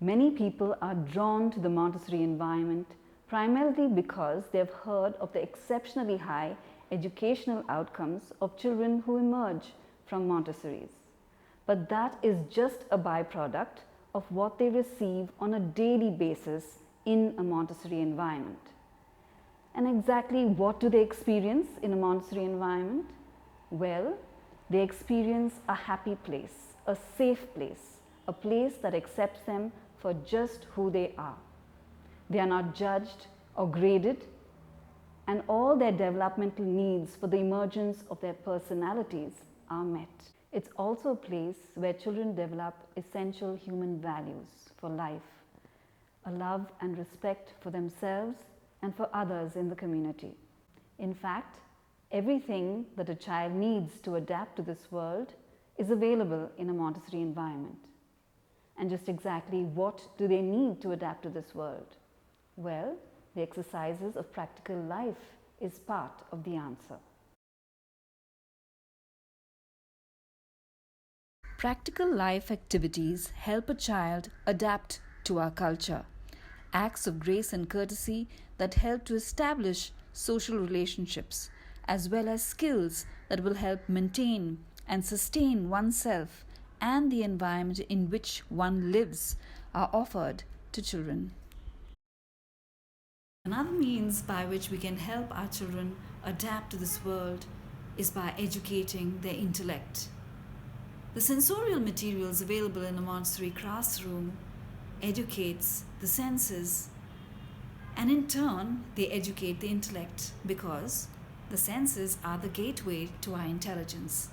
Many people are drawn to the Montessori environment primarily because they have heard of the exceptionally high educational outcomes of children who emerge from Montessori's. But that is just a byproduct of what they receive on a daily basis in a Montessori environment. And exactly what do they experience in a Montessori environment? Well, they experience a happy place, a safe place, a place that accepts them for just who they are. They are not judged or graded, and all their developmental needs for the emergence of their personalities are met. It's also a place where children develop essential human values for life, a love and respect for themselves and for others in the community. In fact, everything that a child needs to adapt to this world is available in a Montessori environment. And just exactly what do they need to adapt to this world? Well, the exercises of practical life is part of the answer. Practical life activities help a child adapt to our culture. Acts of grace and courtesy that help to establish social relationships, as well as skills that will help maintain and sustain oneself and the environment in which one lives, are offered to children. Another means by which we can help our children adapt to this world is by educating their intellect. The sensorial materials available in a Montessori classroom educates the senses, and in turn they educate the intellect, because the senses are the gateway to our intelligence.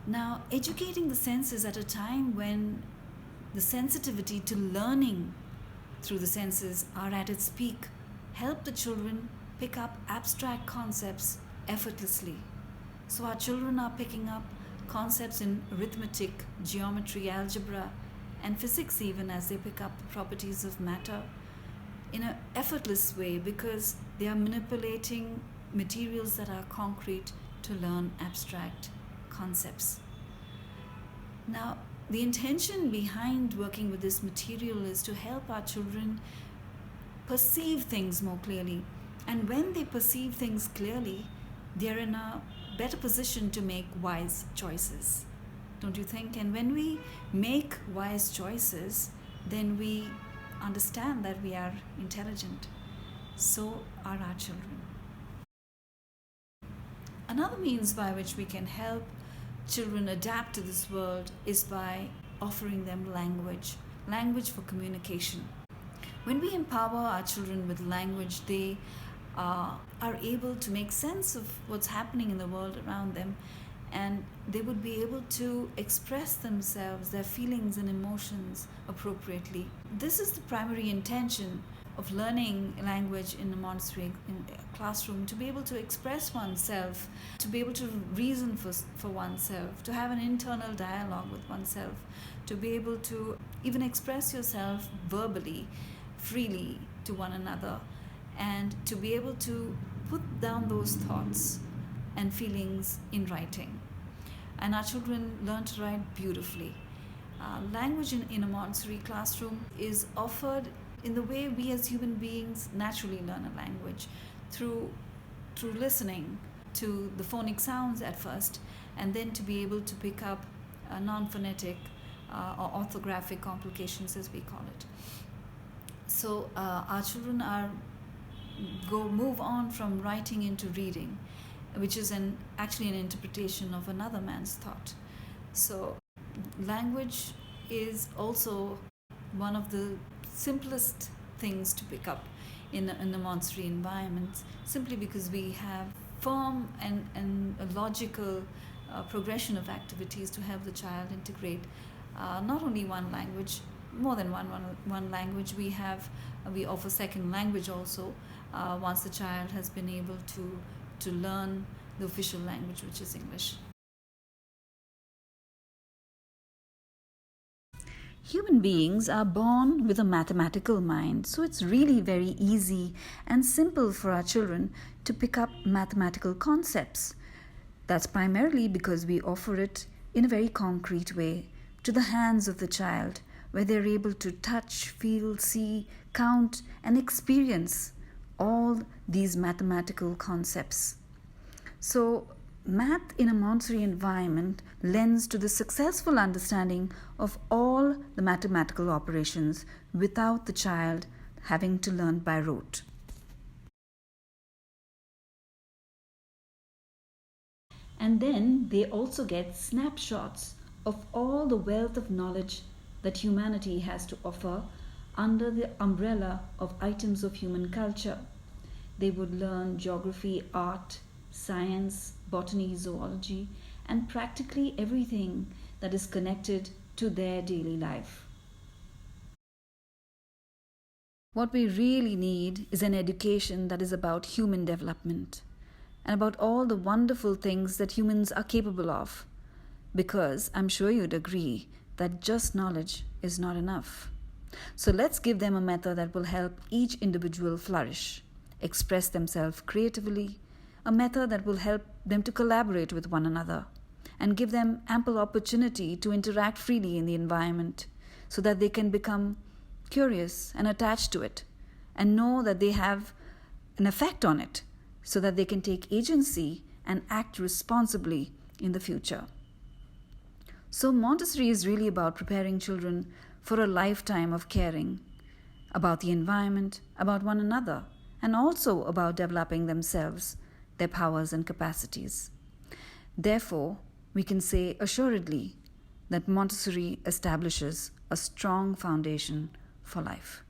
Now, educating the senses at a time when the sensitivity to learning through the senses are at its peak help the children pick up abstract concepts effortlessly. So our children are picking up concepts in arithmetic, geometry, algebra, and physics even, as they pick up the properties of matter in an effortless way, because they are manipulating materials that are concrete to learn abstract concepts. Now, the intention behind working with this material is to help our children perceive things more clearly. And when they perceive things clearly, they're in a better position to make wise choices, don't you think? And when we make wise choices, then we understand that we are intelligent. So are our children. Another means by which we can help children adapt to this world is by offering them language for communication. When we empower our children with language, they are able to make sense of what's happening in the world around them, and they would be able to express themselves, their feelings and emotions appropriately. This is the primary intention of learning language in a Montessori classroom, to be able to express oneself, to be able to reason for oneself, to have an internal dialogue with oneself, to be able to even express yourself verbally, freely to one another, and to be able to put down those thoughts and feelings in writing. And our children learn to write beautifully. Language in a Montessori classroom is offered in the way we as human beings naturally learn a language, through listening to the phonic sounds at first, and then to be able to pick up non-phonetic or orthographic complications, as we call it. So our children move on from writing into reading, which is actually an interpretation of another man's thought. So language is also one of the simplest things to pick up in a Montessori environment, simply because we have firm and a logical progression of activities to help the child integrate not only one language, more than one language. We offer second language also once the child has been able to learn the official language, which is English. Human beings are born with a mathematical mind, so it's really very easy and simple for our children to pick up mathematical concepts. That's primarily because we offer it in a very concrete way to the hands of the child, where they're able to touch, feel, see, count, and experience all these mathematical concepts. So, math in a Montessori environment lends to the successful understanding of all the mathematical operations without the child having to learn by rote. And then they also get snapshots of all the wealth of knowledge that humanity has to offer under the umbrella of items of human culture. They would learn geography, art, science, botany, zoology, and practically everything that is connected to their daily life. What we really need is an education that is about human development and about all the wonderful things that humans are capable of. Because I'm sure you'd agree that just knowledge is not enough. So let's give them a method that will help each individual flourish, express themselves creatively, a method that will help them to collaborate with one another, and give them ample opportunity to interact freely in the environment so that they can become curious and attached to it and know that they have an effect on it so that they can take agency and act responsibly in the future. So Montessori is really about preparing children for a lifetime of caring about the environment, about one another, and also about developing themselves, their powers and capacities. Therefore, we can say assuredly that Montessori establishes a strong foundation for life.